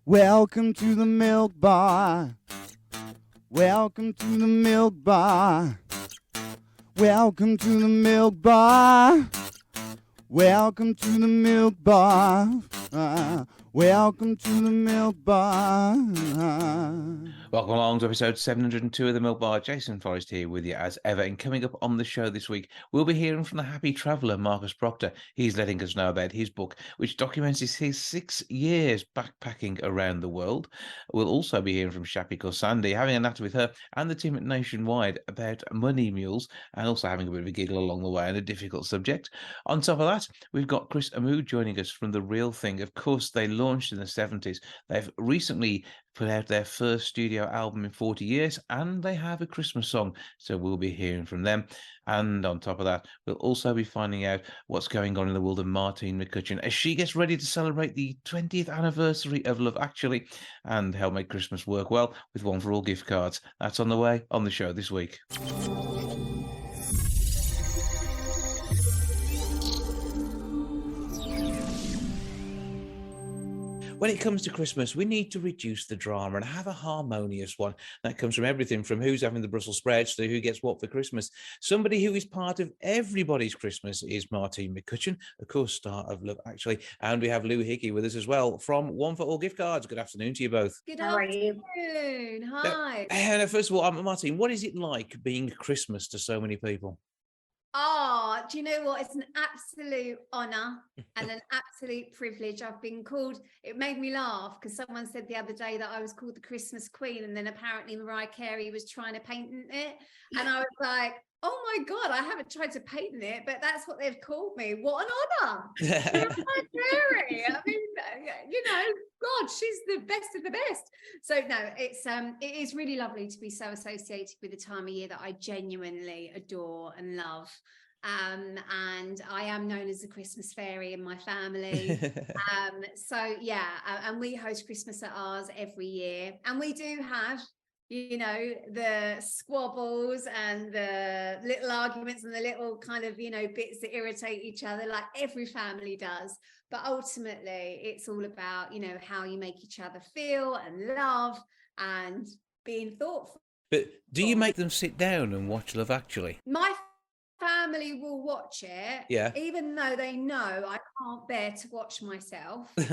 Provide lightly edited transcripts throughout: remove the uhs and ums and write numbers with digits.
Welcome to the milk bar. Welcome to the milk bar. Welcome to the milk bar. Welcome to the milk bar. Welcome to the milk bar. Welcome along to episode 702 of the Milk Bar. Jason Forrest here with you as ever. And coming up on the show this week, we'll be hearing from the happy traveller, Marcus Proctor. He's letting us know about his book, which documents his 6 years backpacking around the world. We'll also be hearing from Shappi Khorsamdi, having a natter with her and the team at Nationwide about Money Mules, and also having a bit of a giggle along the way on a difficult subject. On top of that, we've got Chris Amoo joining us from The Real Thing. Of course, they launched in the 70s. They've recently put out their first studio album in 40 years, and they have a Christmas song, so we'll be hearing from them. And on top of that, we'll also be finding out what's going on in the world of Martine McCutcheon as she gets ready to celebrate the 20th anniversary of Love Actually and help make Christmas work well with One for All gift cards. That's on the way on the show this week. When it comes to Christmas, we need to reduce the drama and have a harmonious one. That comes from everything from who's having the Brussels sprouts to who gets what for Christmas. Somebody who is part of everybody's Christmas is Martine McCutcheon, of course, star of Love Actually. And we have Lou Hickey with us as well from One for All gift cards. Good afternoon to you both. Good afternoon. Hi. Now, first of all, Martine, what is it like being Christmas to so many people? Oh, do you know what? It's an absolute honour and an absolute privilege. I've been called, it made me laugh because someone said the other day that I was called the Christmas Queen, and then apparently Mariah Carey was trying to patent it. And I was like, oh my God, I haven't tried to patent it, but that's what they've called me. What an honour. Mariah Carey. I mean, you know, God, she's the best of the best. So no, it is really lovely to be so associated with the time of year that I genuinely adore and love. And I am known as the Christmas fairy in my family. So yeah, and we host Christmas at ours every year, and we do have, you know, the squabbles and the little arguments and the little kind of, you know, bits that irritate each other, like every family does. But ultimately, it's all about, you know, how you make each other feel and love and being thoughtful. But do you make them sit down and watch Love Actually? My family will watch it, yeah, even though they know I can't bear to watch myself. And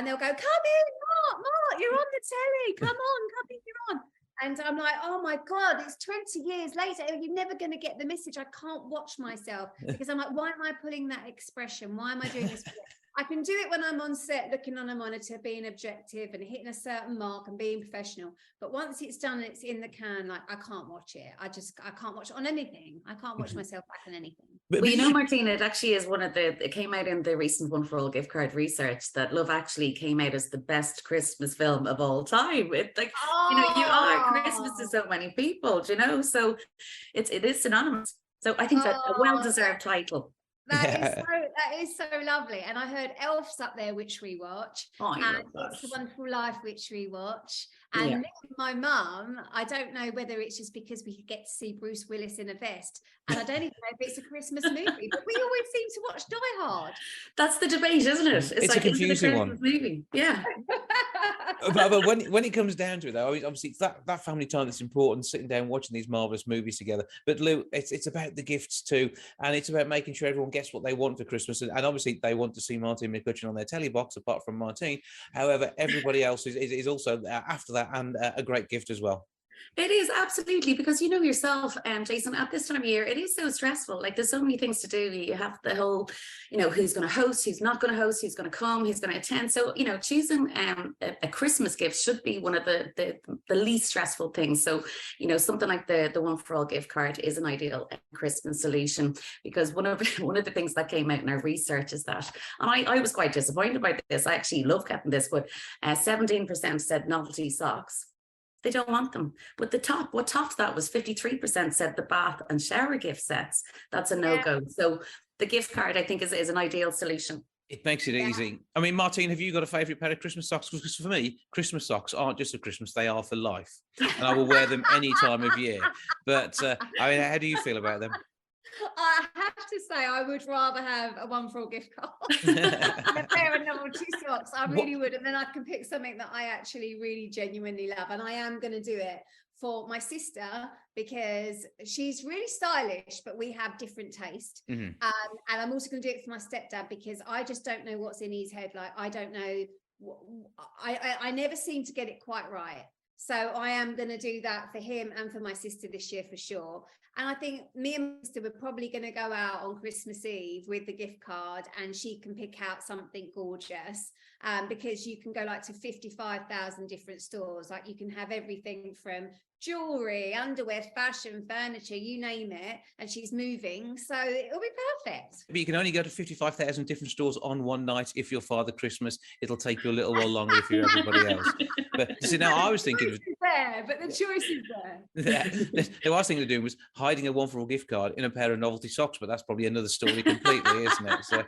they'll go, come in, Mark, you're on the telly. Come in, you're on. And I'm like, oh my God, it's 20 years later. You're never going to get the message. I can't watch myself because I'm like, why am I pulling that expression? Why am I doing this? I can do it when I'm on set, looking on a monitor, being objective and hitting a certain mark and being professional. But once it's done and it's in the can, like I can't watch it. I can't watch it on anything. I can't watch myself back on anything. Well, you know, Martine, it actually is it came out in the recent One for All gift card research that Love Actually came out as the best Christmas film of all time. It's like, you know, you are Christmas to so many people, you know, so it is synonymous. So I think that's a well-deserved title. That is so lovely. And I heard Elf's up there, which we watch. Oh, and It's a Wonderful Life, which we watch. And my mum, I don't know whether it's just because we get to see Bruce Willis in a vest, and I don't even know if it's a Christmas movie, but we always seem to watch Die Hard. That's the debate, isn't it? It's like, a confusing one. Movie. Yeah. but when it comes down to it, though, obviously it's that family time that's important, sitting down watching these marvelous movies together. But Lou, it's about the gifts too, and it's about making sure everyone gets what they want for Christmas. And obviously they want to see Martine McCutcheon on their telly box, apart from Martine. However, everybody else is also after that, and a great gift as well. It is, absolutely, because you know yourself, Jason, at this time of year, it is so stressful. Like there's so many things to do. You have the whole, you know, who's going to host, who's not going to host, who's going to come, who's going to attend. So, you know, choosing a Christmas gift should be one of the least stressful things. So, you know, something like the One for All gift card is an ideal Christmas solution, because one of the things that came out in our research is that, and I was quite disappointed by this. I actually love getting this, but 17% said novelty socks. They don't want them. But what topped that was 53% said the bath and shower gift sets. That's a no-go. So the gift card, I think, is an ideal solution. It makes it easy. I mean, Martine, have you got a favourite pair of Christmas socks? Because for me, Christmas socks aren't just for Christmas, they are for life. And I will wear them any time of year. But I mean, how do you feel about them? I have to say, I would rather have a 1 for all gift card than a pair of novelty socks. I really would. And then I can pick something that I actually really genuinely love. And I am going to do it for my sister because she's really stylish, but we have different taste. And I'm also going to do it for my stepdad because I just don't know what's in his head. Like, I don't know. I never seem to get it quite right. So I am going to do that for him and for my sister this year for sure. And I think me and my sister were probably going to go out on Christmas Eve with the gift card and she can pick out something gorgeous because you can go like to 55,000 different stores. Like you can have everything from jewelry, underwear, fashion, furniture, you name it. And she's moving. So it'll be perfect. But you can only go to 55,000 different stores on one night if you're Father Christmas. It'll take you a little while longer if you're everybody else. But see, now I was thinking of but the choice is there. What I was thinking of doing was hiding a 1 for all gift card in a pair of novelty socks, but that's probably another story completely, isn't it? So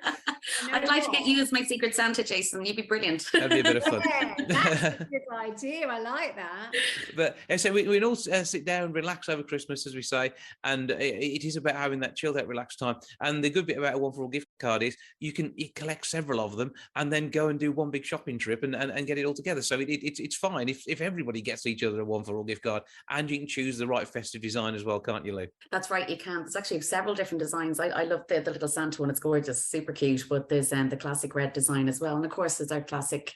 I'd like to get you as my secret Santa, Jason. You'd be brilliant. That'd be a bit of fun. Yeah, that's a good idea. I like that. But so we all sit down and relax over Christmas, as we say, and it is about having that chilled out, relaxed time. And the good bit about a 1 for all gift card is you collect several of them and then go and do one big shopping trip and get it all together. So it's fine if everybody gets each other a 1 for all gift card, and you can choose the right festive design as well, can't you, Lou? That's right, you can. There's actually several different designs. I love the little Santa one. It's gorgeous, super cute. But there's the classic red design as well. And of course, there's our classic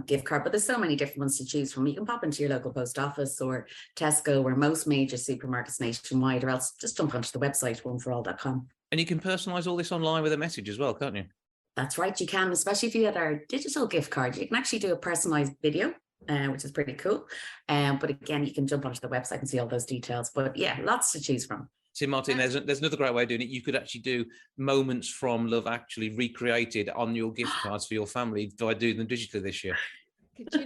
gift card. But there's so many different ones to choose from. You can pop into your local post office or Tesco or most major supermarkets nationwide, or else just jump onto the website, oneforall.com. And you can personalise all this online with a message as well, can't you? That's right, you can, especially if you had our digital gift card. You can actually do a personalised video, which is pretty cool. But again, you can jump onto the website and see all those details. But yeah, lots to choose from. See, Martine, there's another great way of doing it. You could actually do moments from Love Actually recreated on your gift cards for your family by doing them digitally this year. Do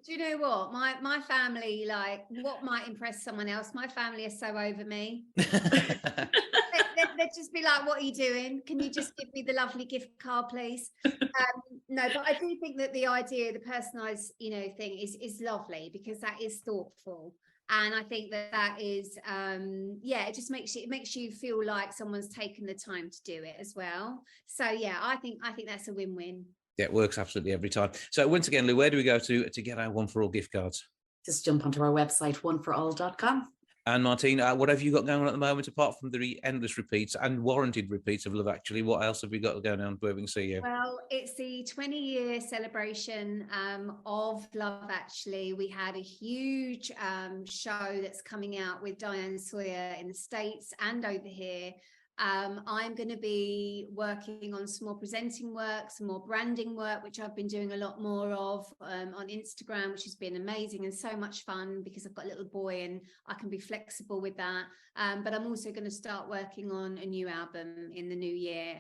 you know what? My family, like, what might impress someone else? My family are so over me. They'd just be like, what are you doing? Can you just give me the lovely gift card, please? No, but I do think that the idea, the personalised, thing is lovely because that is thoughtful. And I think that is, it just makes you feel like someone's taken the time to do it as well. So yeah, I think that's a win-win. Yeah, it works absolutely every time. So once again, Lou, where do we go to get our 1 for all gift cards? Just jump onto our website, oneforall.com. And Martine, what have you got going on at the moment, apart from the endless repeats and warranted repeats of Love Actually? What else have we got going on where we can see you? Well, it's the 20-year celebration of Love Actually. We had a huge show that's coming out with Diane Sawyer in the States and over here. I'm going to be working on some more presenting work, some more branding work, which I've been doing a lot more of on Instagram, which has been amazing and so much fun because I've got a little boy and I can be flexible with that. But I'm also going to start working on a new album in the new year.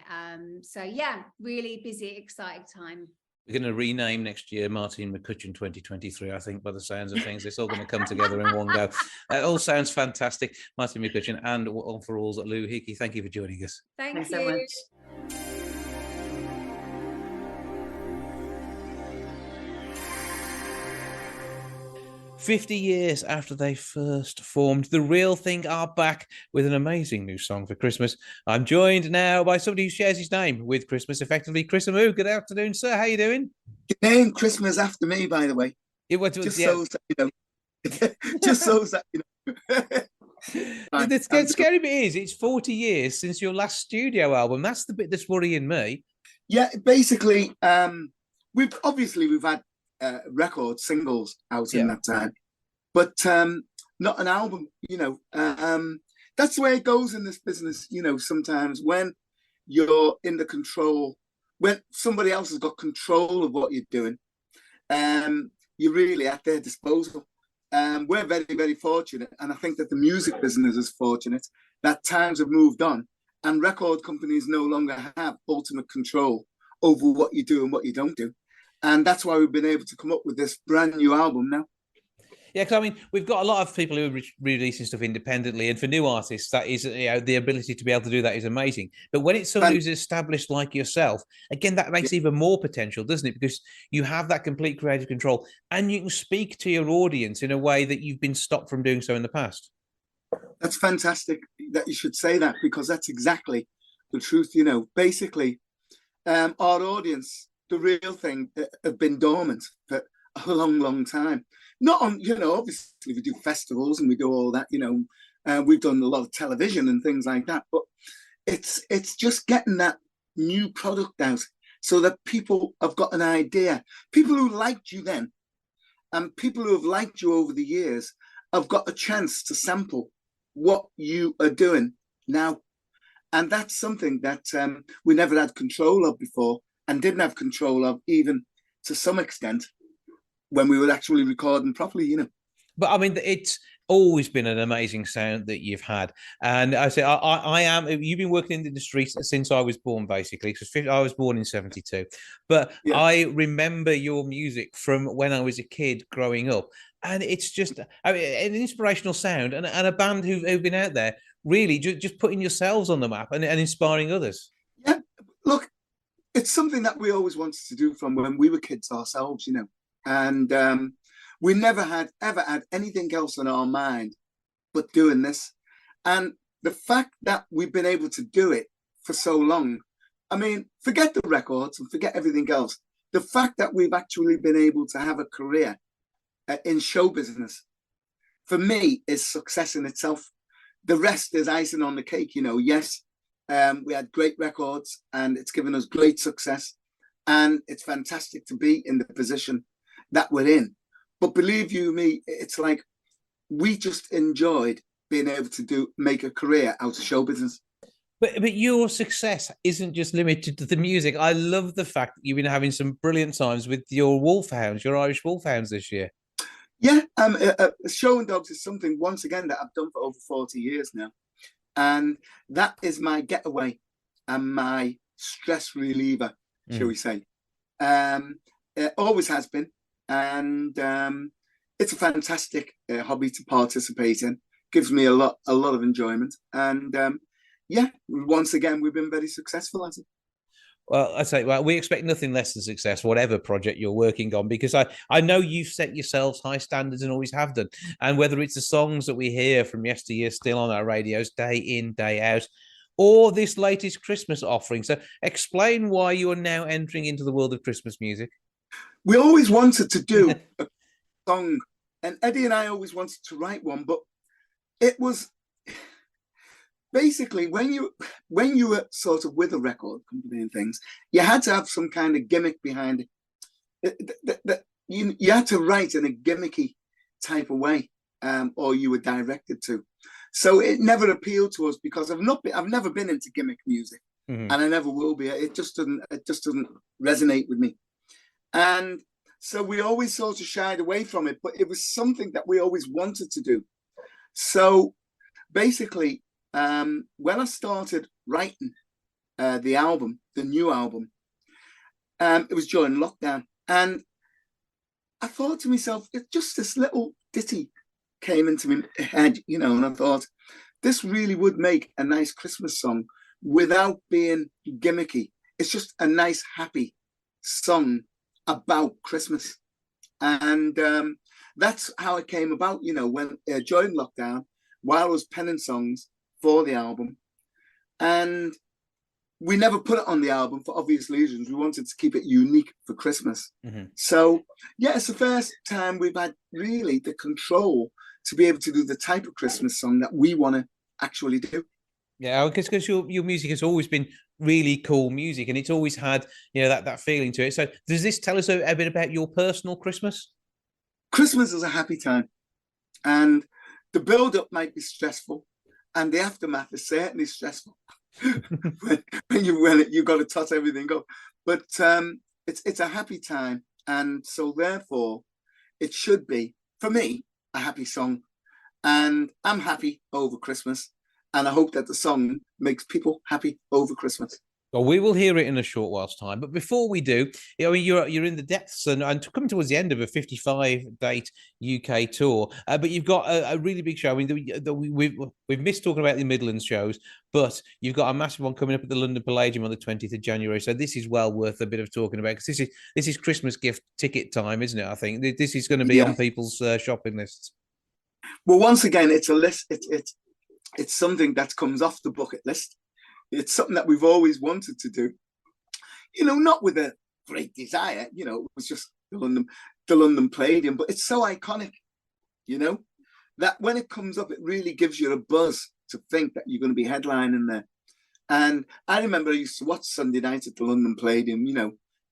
So yeah, really busy, exciting time. We're going to rename next year Martine McCutcheon 2023, I think, by the sounds of things. It's all going to come together in one go. It all sounds fantastic. Martine McCutcheon and One for All's Lou Hickey, thank you for joining us. Thanks so much. 50 years after they first formed, The Real Thing are back with an amazing new song for Christmas. I'm joined now by somebody who shares his name with Christmas, effectively, Chris Amoo. Good afternoon, sir. How you doing? Your name Christmas after me, by the way. Just so that you know. The scary bit is it's 40 years since your last studio album. That's the bit that's worrying me. Yeah, basically, we've had record singles out in that time, but not an album. That's the way it goes in this business. Sometimes when you're in the control, when somebody else has got control of what you're doing, you're really at their disposal. We're very, very fortunate, and I think that the music business is fortunate that times have moved on and record companies no longer have ultimate control over what you do and what you don't do. And that's why we've been able to come up with this brand new album now. Yeah, because we've got a lot of people who are releasing stuff independently, and for new artists, that is, the ability to be able to do that is amazing. But when it's someone who's established like yourself, again, that makes even more potential, doesn't it? Because you have that complete creative control, and you can speak to your audience in a way that you've been stopped from doing so in the past. That's fantastic that you should say that, because that's exactly the truth. You know, basically, our audience, the real thing, have been dormant for a long, long time. Not on, you know, obviously we do festivals and we do all that, you know, we've done a lot of television and things like that, but it's just getting that new product out so that people have got an idea. People who liked you then and people who have liked you over the years have got a chance to sample what you are doing now. And that's something that we never had control of before, and didn't have control of even to some extent when we were actually recording properly, you know. But I mean, it's always been an amazing sound that you've had. And I say, you've been working in the industry since I was born, basically, because I was born in 72. But yeah. I remember your music from when I was a kid growing up. And it's just an inspirational sound, and a band who've been out there really just putting yourselves on the map and inspiring others. Yeah, look, it's something that we always wanted to do from when we were kids ourselves, you know. And we never ever had anything else on our mind but doing this. And the fact that we've been able to do it for so long, I mean, forget the records and forget everything else. The fact that we've actually been able to have a career in show business, for me, is success in itself. The rest is icing on the cake, you know. Yes, we had great records and it's given us great success. And it's fantastic to be in the position that we're in. But believe you me, it's like we just enjoyed being able to make a career out of show business. But your success isn't just limited to the music. I love the fact that you've been having some brilliant times with your wolfhounds, your Irish wolfhounds this year. Yeah, showing dogs is something, once again, that I've done for over 40 years now. And that is my getaway and my stress reliever, shall we say. It always has been. And it's a fantastic hobby to participate in. Gives me a lot of enjoyment. And yeah, once again, we've been very successful at it. Well, I say, we expect nothing less than success, whatever project you're working on, because I know you've set yourselves high standards and always have done. And whether it's the songs that we hear from yesteryear still on our radios, day in, day out, or this latest Christmas offering. So explain why you are now entering into the world of Christmas music. We always wanted to do a song, and Eddie and I always wanted to write one, but it was basically when you were sort of with a record company and things, you had to have some kind of gimmick behind it. You had to write in a gimmicky type of way, or you were directed to. So it never appealed to us because I've never been into gimmick music, and I never will be. It just doesn't resonate with me. And so we always sort of shied away from it, but it was something that we always wanted to do. So basically, when I started writing the album, the new album, it was during lockdown. And I thought to myself, it's just this little ditty came into my head, you know, and I thought, this really would make a nice Christmas song without being gimmicky. It's just a nice, happy song about Christmas. And that's how it came about, you know, when during lockdown, while I was penning songs for the album. And we never put it on the album for obvious reasons. We wanted to keep it unique for Christmas. So yeah, it's the first time we've had really the control to be able to do the type of Christmas song that we want to actually do. Yeah, because your music has always been really cool music, and it's always had, you know, that feeling to it. So does this tell us a bit about your personal Christmas? Christmas is a happy time, and the build-up might be stressful, and the aftermath is certainly stressful when you've got to tot everything up. But it's a happy time, and so therefore it should be, for me, a happy song. And I'm happy over Christmas, and I hope that the song makes people happy over Christmas. Well, we will hear it in a short while's time. But before we do, I mean, you're in the depths and coming towards the end of a 55-date UK tour. But you've got a really big show. I mean, we've missed talking about the Midlands shows, but you've got a massive one coming up at the London Palladium on the 20th of January. So this is well worth a bit of talking about, because this is Christmas gift ticket time, isn't it? I think this is going to be on people's shopping lists. Well, once again, it's a list. it's something that comes off the bucket list. It's something that we've always wanted to do. Not with a great desire. It was just the London Palladium, but it's so iconic. That when it comes up, it really gives you a buzz to think that you're going to be headlining there. And I remember I used to watch Sunday night at the London Palladium,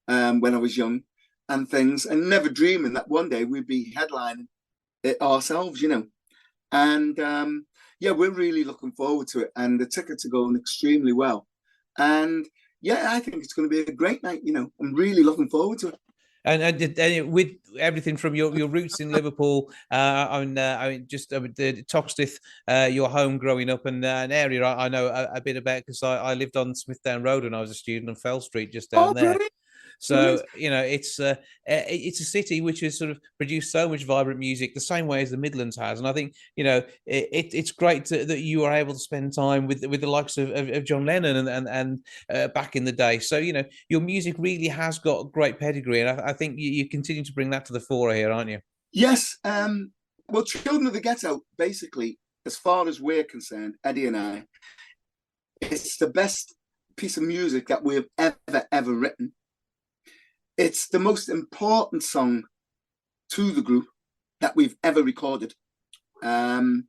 when I was young and things, and never dreaming that one day we'd be headlining it ourselves, And we're really looking forward to it. And the tickets are going extremely well. And I think it's going to be a great night. I'm really looking forward to it. And with everything from your roots in Liverpool, the Toxteth, your home growing up, and an area I know a bit about because I lived on Smithdown Road when I was a student on Fell Street, just down there. Brilliant. So it's a city which has sort of produced so much vibrant music the same way as the Midlands has, and I think it's great that you are able to spend time with the likes of John Lennon and back in the day. So your music really has got great pedigree, and I think you continue to bring that to the fore here, aren't you? Yes. Well, Children of the Ghetto, basically, as far as we're concerned, Eddie and I, it's the best piece of music that we've ever written. It's the most important song to the group that we've ever recorded. And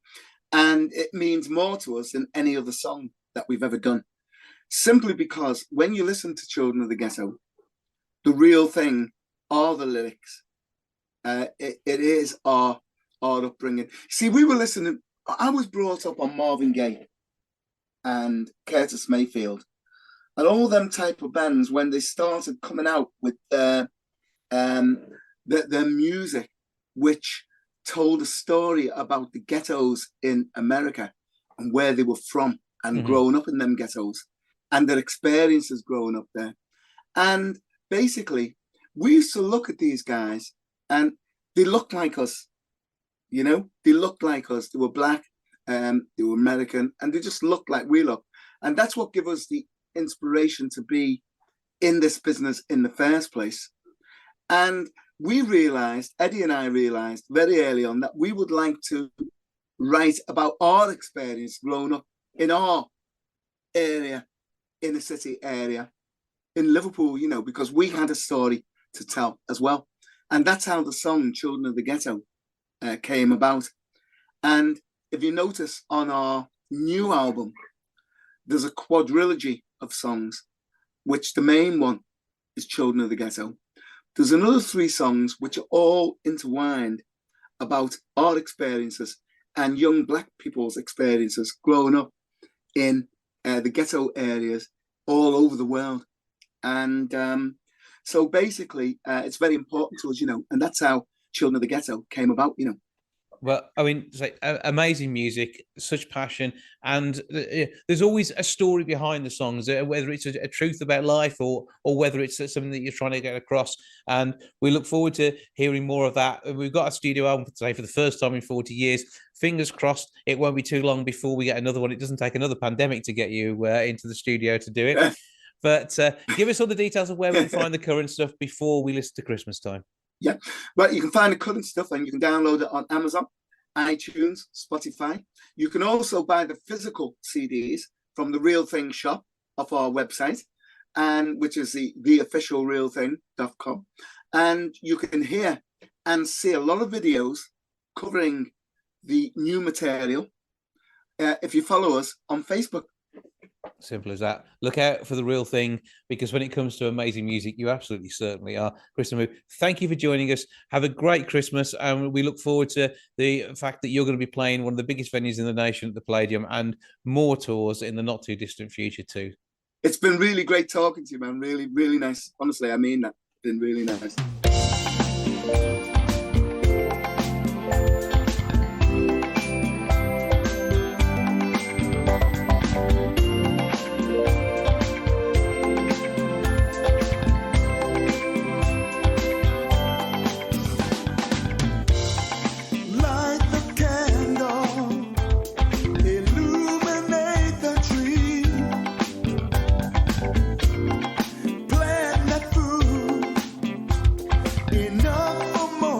it means more to us than any other song that we've ever done. Simply because when you listen to Children of the Ghetto, the real thing are the lyrics. It is our upbringing. See, we were listening. I was brought up on Marvin Gaye and Curtis Mayfield. And all them type of bands, when they started coming out with their music, which told a story about the ghettos in America and where they were from and growing up in them ghettos and their experiences growing up there. And basically, we used to look at these guys and they looked like us, They looked like us. They were black, they were American, and they just looked like we look. And that's what gave us the inspiration to be in this business in the first place. And we realized, Eddie and I realized very early on, that we would like to write about our experience growing up in our area, inner city area in Liverpool, because we had a story to tell as well. And that's how the song Children of the Ghetto came about. And if you notice on our new album, there's a quadrilogy of songs, which the main one is Children of the Ghetto. There's another 3 songs which are all intertwined about our experiences and young black people's experiences growing up in the ghetto areas all over the world. And so basically, it's very important to us, and that's how Children of the Ghetto came about, Well, I mean, it's like amazing music, such passion, and there's always a story behind the songs, whether it's a truth about life or whether it's something that you're trying to get across. And we look forward to hearing more of that. We've got a studio album today for the first time in 40 years. Fingers crossed, it won't be too long before we get another one. It doesn't take another pandemic to get you into the studio to do it. But give us all the details of where we can find the current stuff before we listen to Christmas time. Yeah, well, you can find the current stuff and you can download it on Amazon, iTunes, Spotify. You can also buy the physical CDs from the Real Thing shop off our website, and which is the official realthing.com. And you can hear and see a lot of videos covering the new material if you follow us on Facebook. Simple as that. Look out for The Real Thing, because when it comes to amazing music, you absolutely certainly are. Chris Amoo, thank you for joining us. Have a great Christmas, and we look forward to the fact that you're going to be playing one of the biggest venues in the nation at the Palladium, and more tours in the not too distant future too. It's been really great talking to you, man. Really, really nice. Honestly, I mean that. It's been really nice. Enough for more.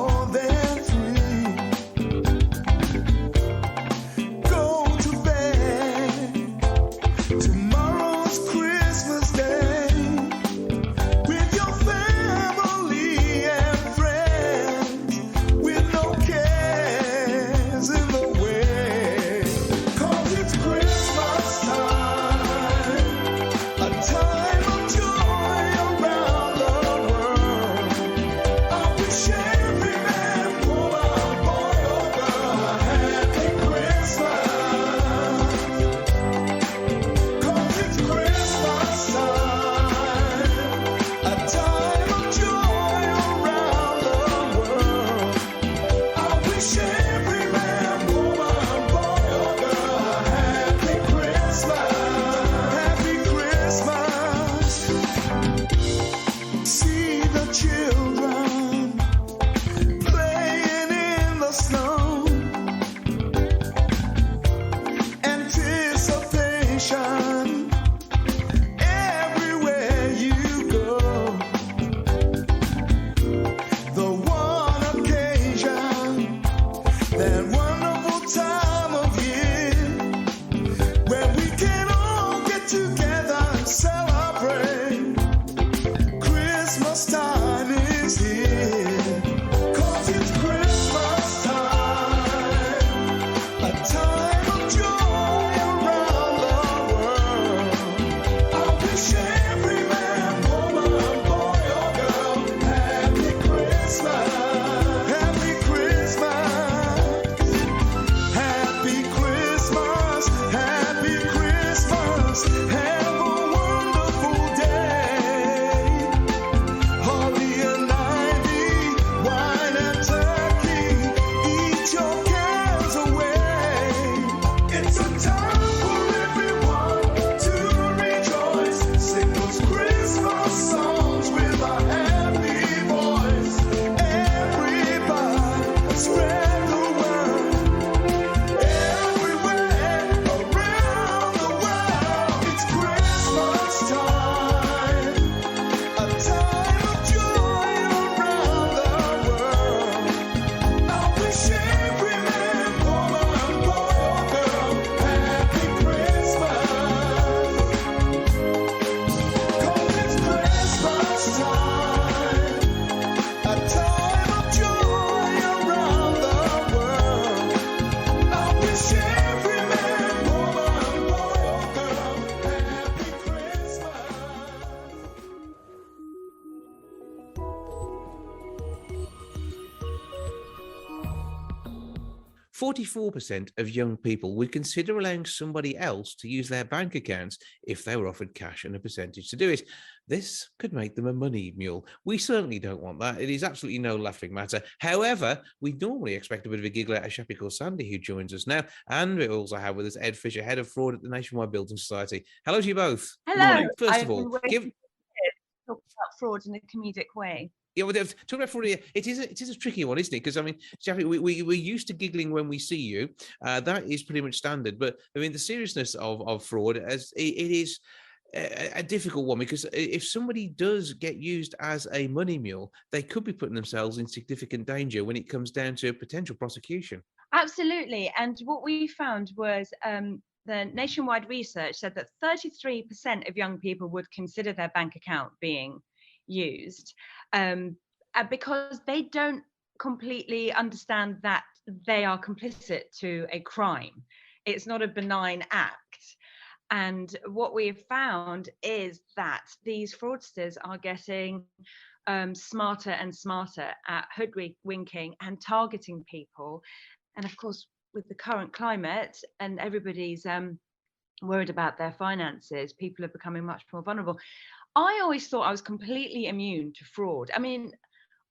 44% of young people would consider allowing somebody else to use their bank accounts if they were offered cash and a percentage to do it. This could make them a money mule. We certainly don't want that. It is absolutely no laughing matter. However, we normally expect a bit of a giggle out of Shappi Khorsamdi, who joins us now. And we also have with us Ed Fisher, Head of Fraud at the Nationwide Building Society. Hello to you both. Hello. First of all, talk about fraud in a comedic way. Yeah, well, talk about fraud. It is a tricky one, isn't it? Because I mean, Shappi, we're used to giggling when we see you. That is pretty much standard. But I mean, the seriousness of fraud, as it is a difficult one, because if somebody does get used as a money mule, they could be putting themselves in significant danger when it comes down to potential prosecution. Absolutely. And what we found was the nationwide research said that 33% of young people would consider their bank account being used because they don't completely understand that they are complicit to a crime. It's not a benign act. And what we've found is that these fraudsters are getting smarter and smarter at hoodwinking and targeting people. And of course, with the current climate and everybody's worried about their finances, people are becoming much more vulnerable. I always thought I was completely immune to fraud. I mean,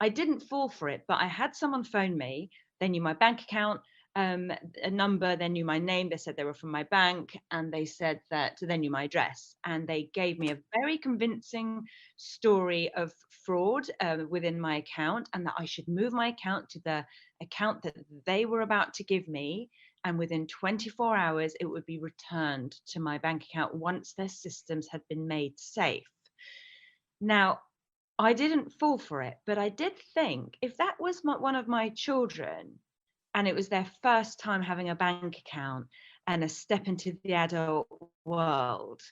I didn't fall for it, but I had someone phone me. They knew my bank account, a number, they knew my name, they said they were from my bank, and they said that they knew my address, and they gave me a very convincing story of fraud within my account, and that I should move my account to the account that they were about to give me, and within 24 hours it would be returned to my bank account once their systems had been made safe. Now, I didn't fall for it, but I did think if that was one of my children, and it was their first time having a bank account and a step into the adult world,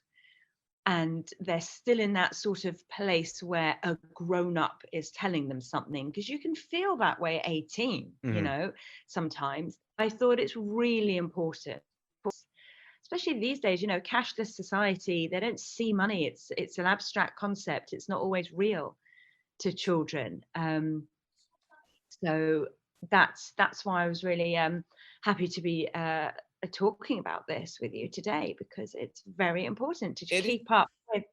and they're still in that sort of place where a grown-up is telling them something, because you can feel that way at 18, you know, sometimes. I thought it's really important, especially these days, you know, cashless society, they don't see money. It's an abstract concept. It's not always real to children. So that's why I was really happy to be talking about this with you today, because it's very important to keep up with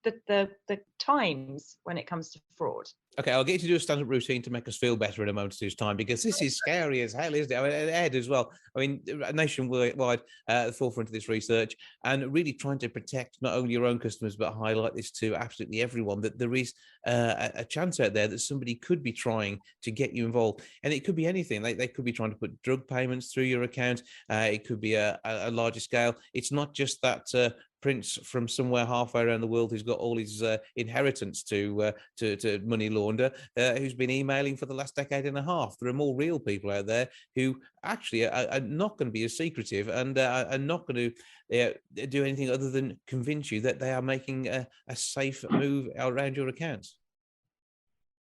the times when it comes to fraud. Okay, I'll get you to do a stand-up routine to make us feel better in a moment's time, because this is scary as hell, isn't it? I mean, Ed as well. I mean, nationwide at the forefront of this research, and really trying to protect not only your own customers, but highlight this to absolutely everyone, that there is a chance out there that somebody could be trying to get you involved. And it could be anything. They could be trying to put drug payments through your account. It could be a larger scale. It's not just that prince from somewhere halfway around the world who's got all his inheritance to money launder, who's been emailing for the last decade and a half. There are more real people out there who actually are not going to be as secretive and are not going to do anything other than convince you that they are making a safe move around your accounts.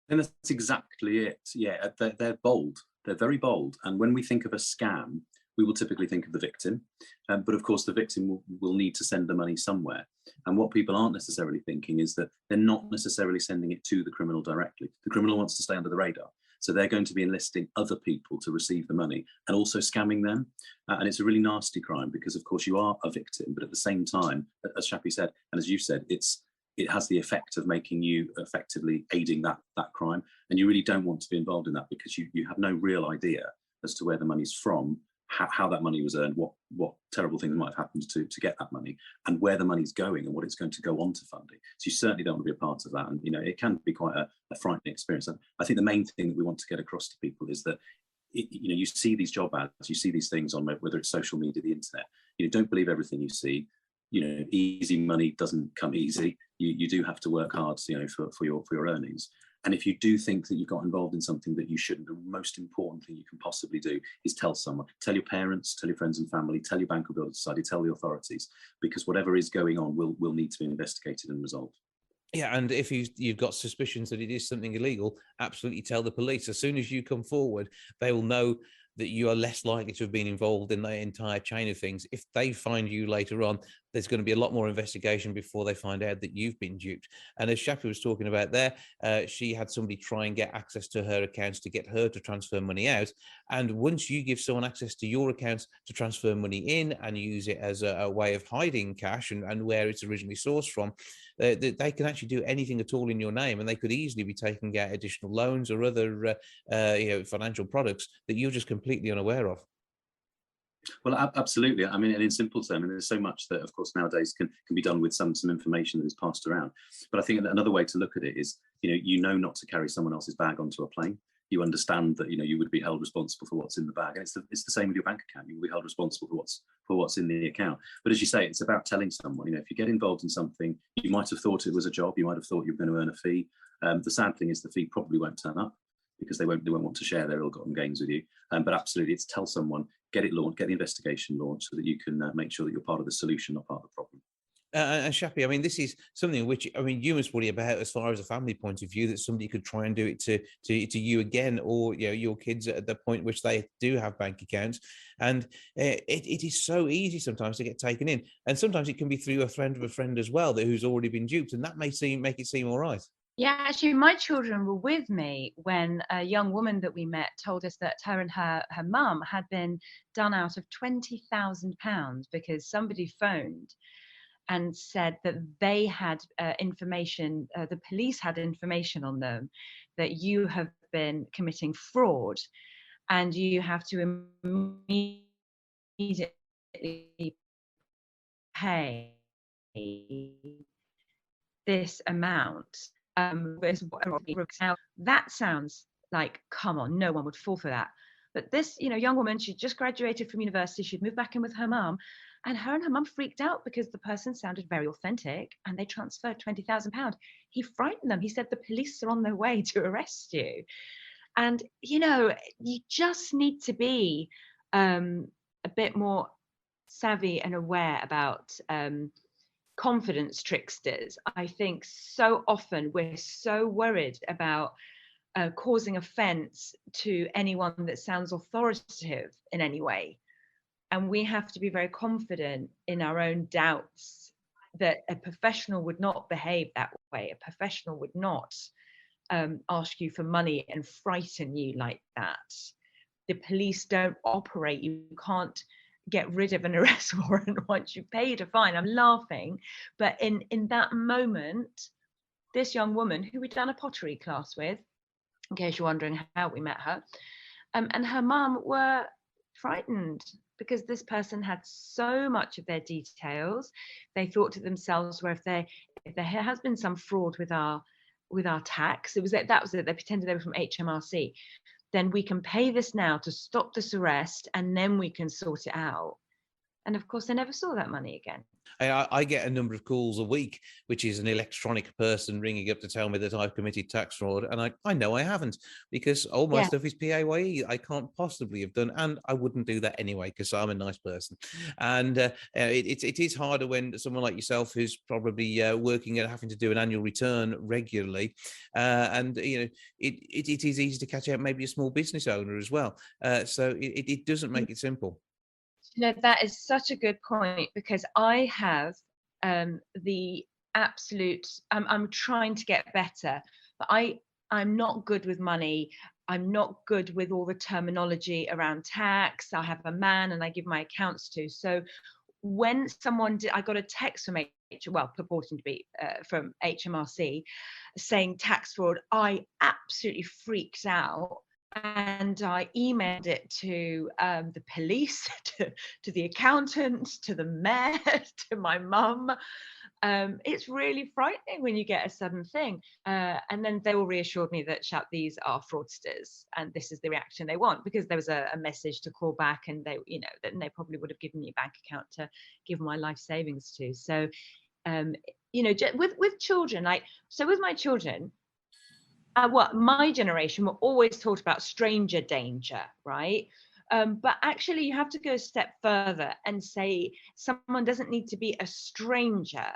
And that's exactly it. Yeah, they're bold. They're very bold. And when we think of a scam, we will typically think of the victim. But of course, the victim will need to send the money somewhere. And what people aren't necessarily thinking is that they're not necessarily sending it to the criminal directly. The criminal wants to stay under the radar. So they're going to be enlisting other people to receive the money and also scamming them. And it's a really nasty crime because, of course, you are a victim. But at the same time, as Shappi said, and as you said, it has the effect of making you effectively aiding that crime. And you really don't want to be involved in that, because you have no real idea as to where the money's from, how that money was earned, what terrible things might have happened to get that money, and where the money's going and what it's going to go on to funding. So you certainly don't want to be a part of that. And, you know, it can be quite a frightening experience. And I think the main thing that we want to get across to people is that, you know, you see these job ads, you see these things on whether it's social media, the internet, you know, don't believe everything you see. You know, easy money doesn't come easy. You do have to work hard, you know, for your earnings. And if you do think that you got involved in something that you shouldn't, the most important thing you can possibly do is tell someone. Tell your parents, tell your friends and family, tell your bank or building society, tell the authorities, because whatever is going on will need to be investigated and resolved. Yeah, and if you've got suspicions that it is something illegal, absolutely tell the police. As soon as you come forward, they will know that you are less likely to have been involved in the entire chain of things. If they find you later on, there's going to be a lot more investigation before they find out that you've been duped. And as Shappi was talking about there, she had somebody try and get access to her accounts to get her to transfer money out. And once you give someone access to your accounts to transfer money in and use it as a way of hiding cash and where it's originally sourced from, they can actually do anything at all in your name, and they could easily be taking out additional loans or other financial products that you're just completely unaware of. Well, absolutely. I mean, and in simple terms, and there's so much that, of course, nowadays can be done with some information that is passed around. But I think another way to look at it is, you know not to carry someone else's bag onto a plane. You understand that you would be held responsible for what's in the bag, and it's the same with your bank account. You will be held responsible for what's in the account. But as you say, it's about telling someone. If you get involved in something, you might have thought it was a job. You might have thought you were going to earn a fee. The sad thing is the fee probably won't turn up, because they won't want to share their ill-gotten gains with you. But absolutely, it's tell someone, get it launched, get the investigation launched, so that you can make sure that you're part of the solution, not part of the problem. And Shappi, I mean, this is something which, I mean, you must worry about as far as a family point of view, that somebody could try and do it to you again, or your kids at the point which they do have bank accounts. And it is so easy sometimes to get taken in, and sometimes it can be through a friend of a friend as well, who's already been duped, and that may make it seem all right. Yeah, actually, my children were with me when a young woman that we met told us that her and her mum had been done out of £20,000 because somebody phoned and said that they had information, the police had information on them, that you have been committing fraud and you have to immediately pay this amount. Now, that sounds like, come on, no one would fall for that. But this, young woman, she just graduated from university. She'd moved back in with her mum, and her mum freaked out because the person sounded very authentic, and they transferred £20,000. He frightened them. He said, the police are on their way to arrest you. And, you just need to be a bit more savvy and aware about confidence tricksters. I think so often we're so worried about causing offense to anyone that sounds authoritative in any way. And we have to be very confident in our own doubts that a professional would not behave that way. A professional would not ask you for money and frighten you like that. The police don't operate. You can't get rid of an arrest warrant once you've paid a fine. I'm laughing, but in that moment, this young woman who we'd done a pottery class with, in case you're wondering how we met her, and her mum were frightened because this person had so much of their details. They thought to themselves, well, if there has been some fraud with our tax, that was it. They pretended they were from HMRC. Then we can pay this now to stop this arrest, and then we can sort it out. And of course, they never saw that money again. I get a number of calls a week, which is an electronic person ringing up to tell me that I've committed tax fraud. And I know I haven't, because all my stuff is PAYE. I can't possibly have done, and I wouldn't do that anyway, because I'm a nice person. And it is harder when someone like yourself, who's probably working and having to do an annual return regularly. And, it is easy to catch out maybe a small business owner as well. So it doesn't make it simple. That is such a good point, because I have the absolute, I'm trying to get better, but I'm not good with money. I'm not good with all the terminology around tax. I have a man and I give my accounts to. So when I got a text from purporting to be from HMRC saying tax fraud, I absolutely freaked out. And I emailed it to the police, to the accountant, to the mayor, to my mum. It's really frightening when you get a sudden thing. And then they all reassured me that these are fraudsters, and this is the reaction they want, because there was a message to call back, and they probably would have given me a bank account to give my life savings to. So, with children, with my children, my generation were always taught about stranger danger, right? But actually, you have to go a step further and say someone doesn't need to be a stranger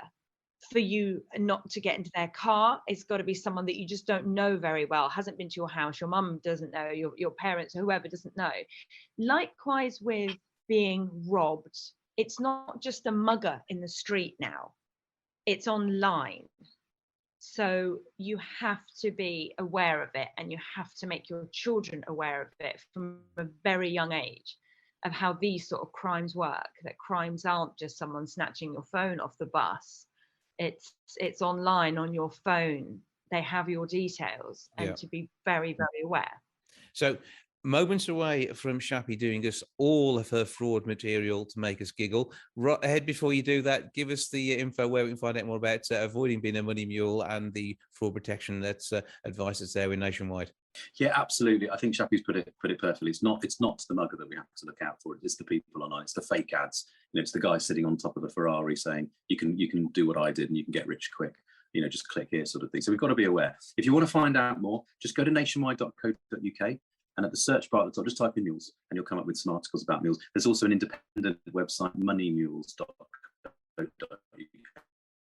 for you not to get into their car. It's got to be someone that you just don't know very well, hasn't been to your house, your mum doesn't know, your parents or whoever doesn't know. Likewise with being robbed it's not just a mugger in the street now, it's online. So you have to be aware of it, and you have to make your children aware of it from a very young age, of how these sort of crimes work, that crimes aren't just someone snatching your phone off the bus. It's online on your phone. They have your details, and to be very, very aware. So moments away from Shappi doing us all of her fraud material to make us giggle. Right ahead, before you do that, give us the info where we can find out more about avoiding being a money mule and the fraud protection that's advice that's there in Nationwide. Yeah, absolutely. I think Shappi's put it perfectly. It's not the mugger that we have to look out for. It's the people online. It's the fake ads. It's the guy sitting on top of a Ferrari saying you can do what I did and you can get rich quick. Just click here, sort of thing. So we've got to be aware. If you want to find out more, just go to nationwide.co.uk. And at the search bar at the top, just type in mules and you'll come up with some articles about mules. There's also an independent website, moneymules.co.uk.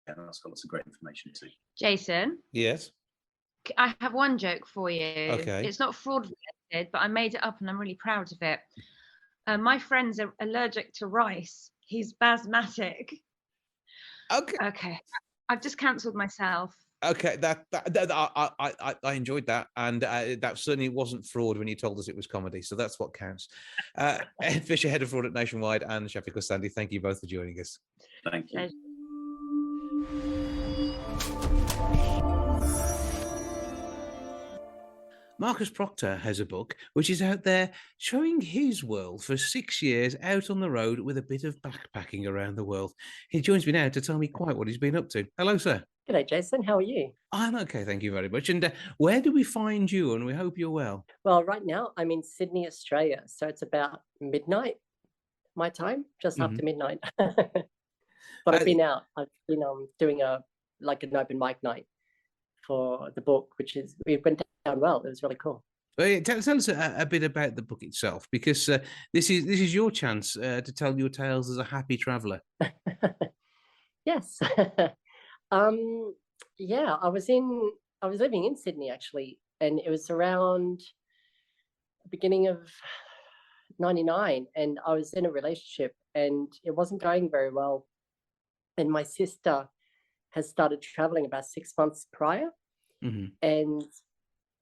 And that's got lots of great information too. Jason? Yes? I have one joke for you. Okay. It's not fraud related, but I made it up and I'm really proud of it. My friend's allergic to rice. He's basmatic. Okay. I've just cancelled myself. Okay, I enjoyed that, and that certainly wasn't fraud when you told us it was comedy, so that's what counts. Ed Fisher, head of fraud at Nationwide, and Shappi Khorsamdi, thank you both for joining us. Thank you. Marcus Proctor has a book which is out there showing his world for 6 years out on the road with a bit of backpacking around the world. He joins me now to tell me quite what he's been up to. Hello, sir. G'day, Jason. How are you? I'm okay, thank you very much. And where do we find you? And we hope you're well. Well, right now I'm in Sydney, Australia. So it's about midnight, my time, just after midnight. But I've been out. I've been doing an open mic night for the book, it went down well. It was really cool. Well, tell us a bit about the book itself, because this is your chance to tell your tales as a happy traveller. Yes. Yeah, I was living in Sydney actually, and it was around the beginning of 99, and I was in a relationship and it wasn't going very well. And my sister has started traveling about 6 months prior. Mm-hmm. And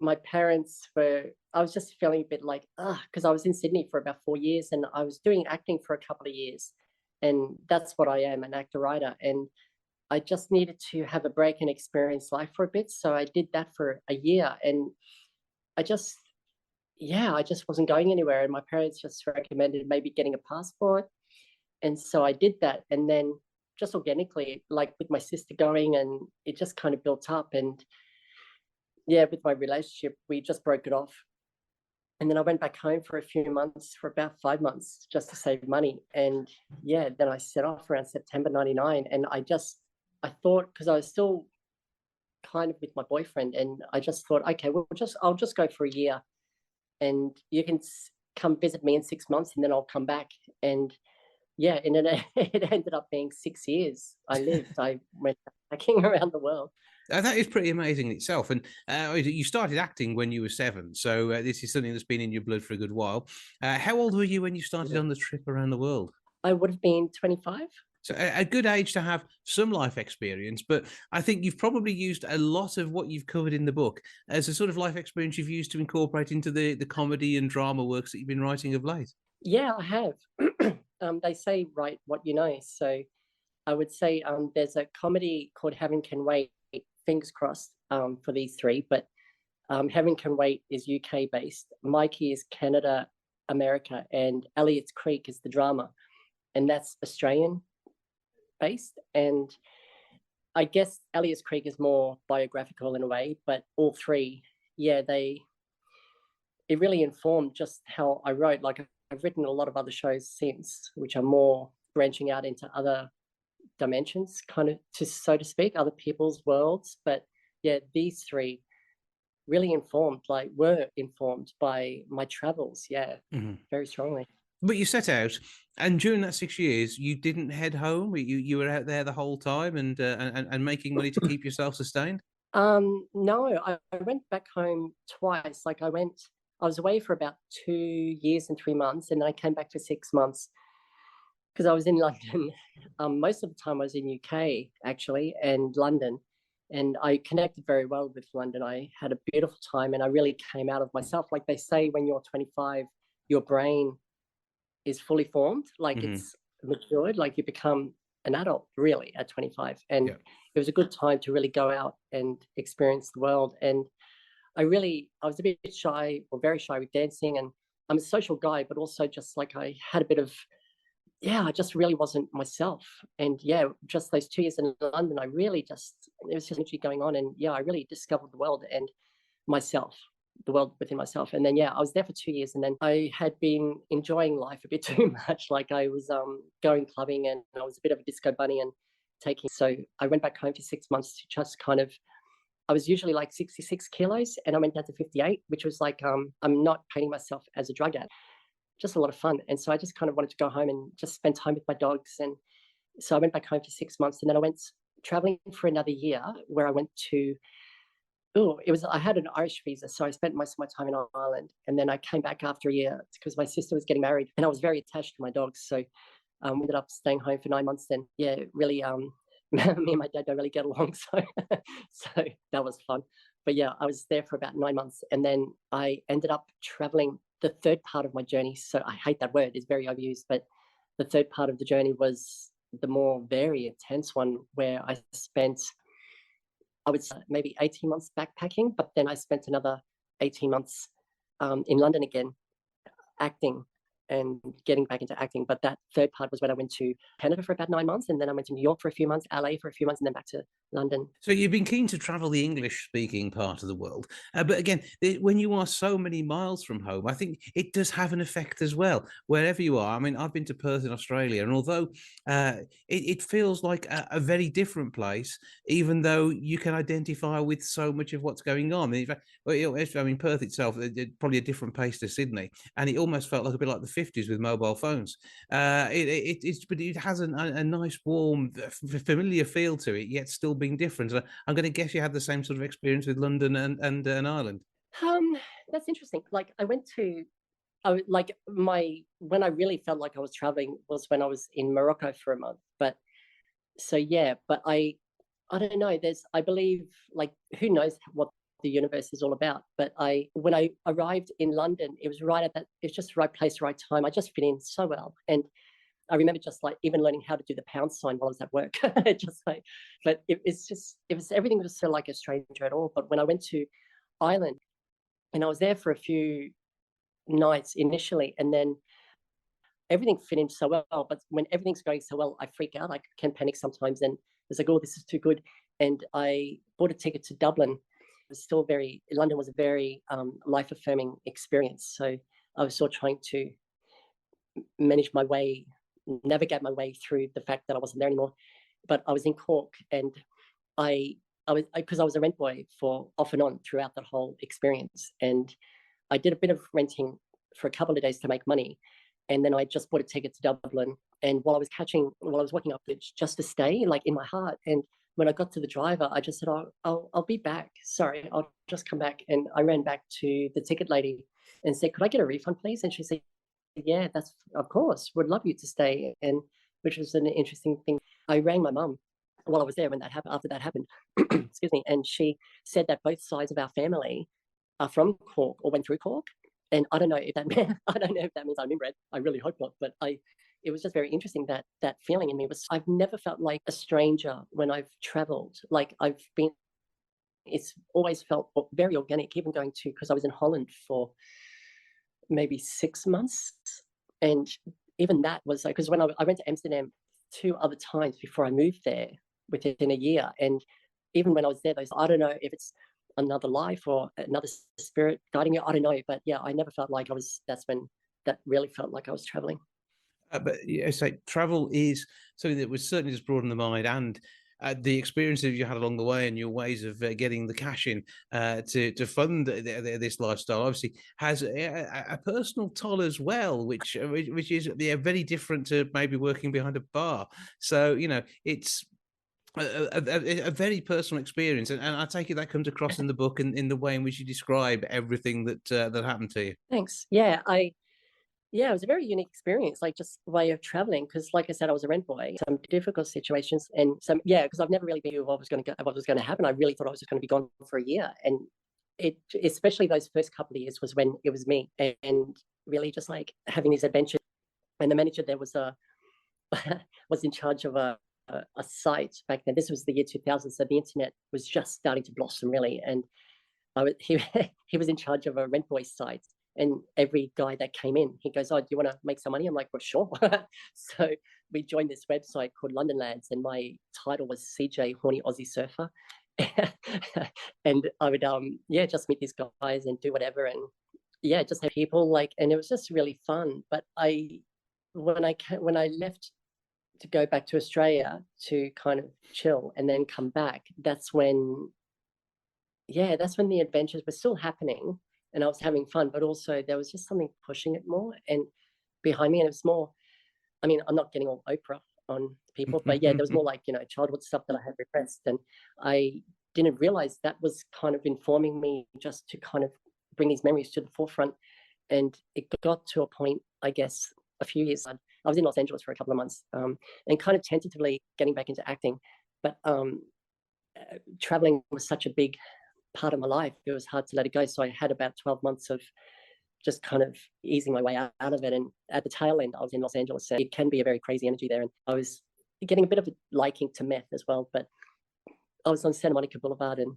my parents I was just feeling a bit like, because I was in Sydney for about 4 years and I was doing acting for a couple of years. And that's what I am, an actor-writer. And I just needed to have a break and experience life for a bit. So I did that for a year. And I just wasn't going anywhere. And my parents just recommended maybe getting a passport. And so I did that. And then just organically, like with my sister going, and it just kind of built up. And yeah, with my relationship, we just broke it off. And then I went back home for a few months, for about 5 months, just to save money. And yeah, then I set off around September 99. And I thought, because I was still kind of with my boyfriend, and I just thought, okay, I'll just go for a year, and you can come visit me in 6 months, and then I'll come back. And yeah, and then it ended up being 6 years. I went backpacking around the world. That is pretty amazing in itself. And you started acting when you were 7, so this is something that's been in your blood for a good while. How old were you when you started on the trip around the world? I would have been 25. So a good age to have some life experience, but I think you've probably used a lot of what you've covered in the book as a sort of life experience you've used to incorporate into the comedy and drama works that you've been writing of late. Yeah, I have. They say write what you know. So I would say there's a comedy called Heaven Can Wait, fingers crossed for these three, but Heaven Can Wait is UK based. Mikey is Canada, America, and Elliot's Creek is the drama, and that's Australian based. And I guess Elliot's Creek is more biographical in a way, but all three, yeah, it really informed just how I wrote. Like I've written a lot of other shows since, which are more branching out into other dimensions, kind of, so to speak, other people's worlds. But yeah, these three really were informed by my travels. Yeah, very strongly. But you set out, and during that 6 years, you didn't head home. You were out there the whole time and making money to keep yourself sustained. No, I went back home twice. Like I was away for about 2 years and 3 months, and then I came back for 6 months. because I was in London. Most of the time I was in UK actually, and London, and I connected very well with London. I had a beautiful time, and I really came out of myself. Like they say, when you're 25, your brain is fully formed, like it's matured, like you become an adult really at 25. And it was a good time to really go out and experience the world. And I was a bit shy, or very shy with dancing, and I'm a social guy, but also just like I had a bit of, I just really wasn't myself. And just those 2 years in London, I really just, there was just energy going on. And I really discovered the world and myself, the world within myself. And then, I was there for 2 years, and then I had been enjoying life a bit too much. Like I was going clubbing, and I was a bit of a disco bunny and so I went back home for 6 months to just kind of, I was usually like 66 kilos, and I went down to 58, which was like, I'm not painting myself as a drug addict, just a lot of fun. And so I just kind of wanted to go home and just spend time with my dogs. And so I went back home for 6 months, and then I went traveling for another year, where I went to, I had an Irish visa. So I spent most of my time in Ireland, and then I came back after a year because my sister was getting married, and I was very attached to my dogs. So we ended up staying home for 9 months. Then really, me and my dad don't really get along, so that was fun. But I was there for about 9 months, and then I ended up traveling the third part of my journey. So I hate that word; it's very overused. But the third part of the journey was the more very intense one, where I spent, I would say, maybe 18 months backpacking, but then I spent another 18 months in London again, acting and getting back into acting. But that third part was when I went to Canada for about 9 months, and then I went to New York for a few months, LA for a few months, and then back to London. So you've been keen to travel the English-speaking part of the world. But again, when you are so many miles from home, I think it does have an effect as well, wherever you are. I mean, I've been to Perth in Australia, and although it feels like a very different place, even though you can identify with so much of what's going on. In fact, I mean, Perth itself, probably a different pace to Sydney, and it almost felt like a bit like the 50s with mobile phones. But it has a nice, warm, familiar feel to it, yet still being different. So I'm going to guess you had the same sort of experience with London and Ireland. That's interesting. Like I went to, when I really felt like I was traveling was when I was in Morocco for a month. But so but I don't know. I believe, like, who knows what the universe is all about. But when I arrived in London, it was just the right place, right time. I just fit in so well. And I remember just like even learning how to do the pound sign while I was at work. But everything was so like a stranger at all. But when I went to Ireland, and I was there for a few nights initially, and then everything fit in so well. But when everything's going so well, I freak out. I can panic sometimes, and it's like, oh, this is too good. And I bought a ticket to Dublin. London was a very life-affirming experience. So I was still trying to navigate my way through the fact that I wasn't there anymore. But I was in Cork, and because I was a rent boy for off and on throughout that whole experience, and I did a bit of renting for a couple of days to make money, and then I just bought a ticket to Dublin. And while I was walking up just to stay, like in my heart, and when I got to the driver, I just said, I'll be back. Sorry, I'll just come back. And I ran back to the ticket lady and said, could I get a refund, please? And she said, yeah, that's, of course, would love you to stay. And which was an interesting thing. I rang my mum while I was there after that happened, excuse me. And she said that both sides of our family are from Cork or went through Cork. And I don't know if that means I'm inbred. I really hope not. But it was just very interesting that feeling in me I've never felt like a stranger when I've traveled. Like it's always felt very organic, even going to, because I was in Holland for maybe 6 months. And even that was like, because when I went to Amsterdam 2 other times before I moved there within a year. And even when I was there, I don't know if it's another life or another spirit guiding you. I don't know. But yeah, I never felt like that really felt like I was traveling. But so travel is something that was certainly just broaden the mind, and the experiences you had along the way and your ways of getting the cash in to fund this lifestyle obviously has a personal toll as well, which is very different to maybe working behind a bar. So it's a very personal experience, and I take it that comes across in the book and in the way in which you describe everything that happened to you. Thanks. Yeah, yeah, it was a very unique experience, like just way of traveling. Because, like I said, I was a rent boy, some difficult situations, and some because I've never really knew what was going to happen. I really thought I was just going to be gone for a year, and it, especially those first couple of years, was when it was me, and really just like having these adventures. And the manager there was was in charge of a site back then. This was the year 2000, so the internet was just starting to blossom really, and he was in charge of a rent boy site. And every guy that came in, he goes, "Oh, do you want to make some money?" I'm like, "Well, sure." So we joined this website called London Lads, and my title was CJ Horny Aussie Surfer. And I would just meet these guys and do whatever, and just have people like, and it was just really fun. But when I left to go back to Australia to kind of chill and then come back, that's when the adventures were still happening. And I was having fun, but also there was just something pushing it more and behind me. And it was more, I mean, I'm not getting all Oprah on people, but there was more like, childhood stuff that I had repressed. And I didn't realize that was kind of informing me just to kind of bring these memories to the forefront. And it got to a point, I guess, a few years. I was in Los Angeles for a couple of months and kind of tentatively getting back into acting. But traveling was such a big part of my life, it was hard to let it go. So I had about 12 months of just kind of easing my way out of it. And at the tail end, I was in Los Angeles. So it can be a very crazy energy there. And I was getting a bit of a liking to meth as well. But I was on Santa Monica Boulevard and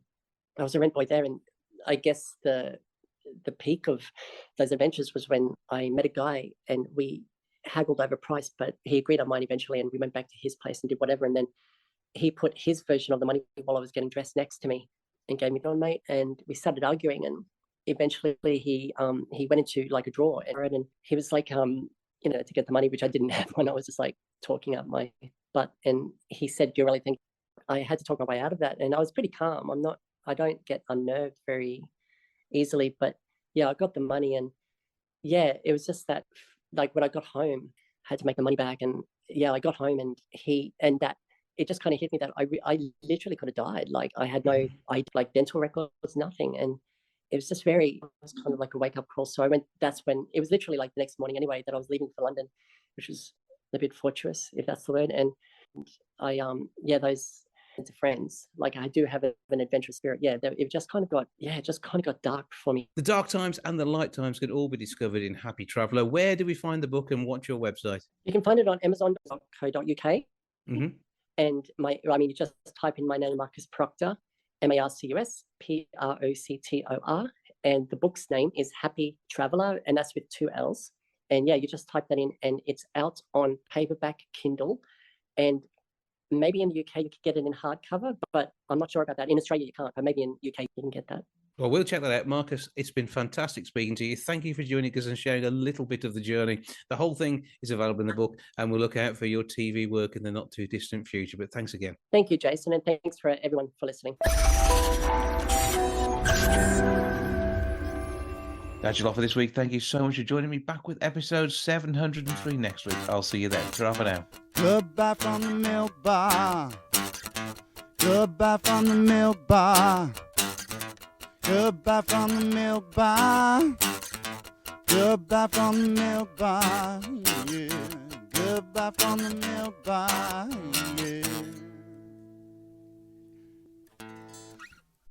I was a rent boy there. And I guess the peak of those adventures was when I met a guy and we haggled over price, but he agreed on mine eventually. And we went back to his place and did whatever. And then he put his version of the money while I was getting dressed next to me and gave me the mate, and we started arguing, and eventually he went into like a drawer and he was like to get the money, which I didn't have when I was just like talking out my butt, and he said, "Do you really think?" I had to talk my way out of that, and I was pretty calm. I don't get unnerved very easily, but I got the money, and it was just that, like when I got home, I had to make the money back, and I got home, and that it just kind of hit me that I literally could have died. Like I had like dental records, nothing. And it was just it was kind of like a wake up call. So that's when it was literally like the next morning anyway, that I was leaving for London, which was a bit fortuitous, if that's the word. And I, those friends, like I do have an adventurous spirit. It just kind of got dark for me. The dark times and the light times can all be discovered in Happy Traveller. Where do we find the book and what's your website? You can find it on amazon.co.uk. Mm-hmm. And you just type in my name, Marcus Proctor, Marcus Proctor, and the book's name is Happy Traveller, and that's with 2 L's. And you just type that in, and it's out on paperback Kindle, and maybe in the UK you could get it in hardcover, but I'm not sure about that. In Australia you can't, but maybe in UK you can get that. Well, we'll check that out. Marcus, it's been fantastic speaking to you. Thank you for joining us and sharing a little bit of the journey. The whole thing is available in the book, and we'll look out for your TV work in the not too distant future. But thanks again. Thank you, Jason, and thanks for everyone for listening. That's your lot for this week. Thank you so much for joining me. Back with episode 703 next week. I'll see you then. Ta-ra for now. Goodbye from the milk bar. Goodbye from the milk bar. Goodbye from the milk bar. Goodbye from the milk bar. Yeah. Goodbye from the milk bar. Yeah.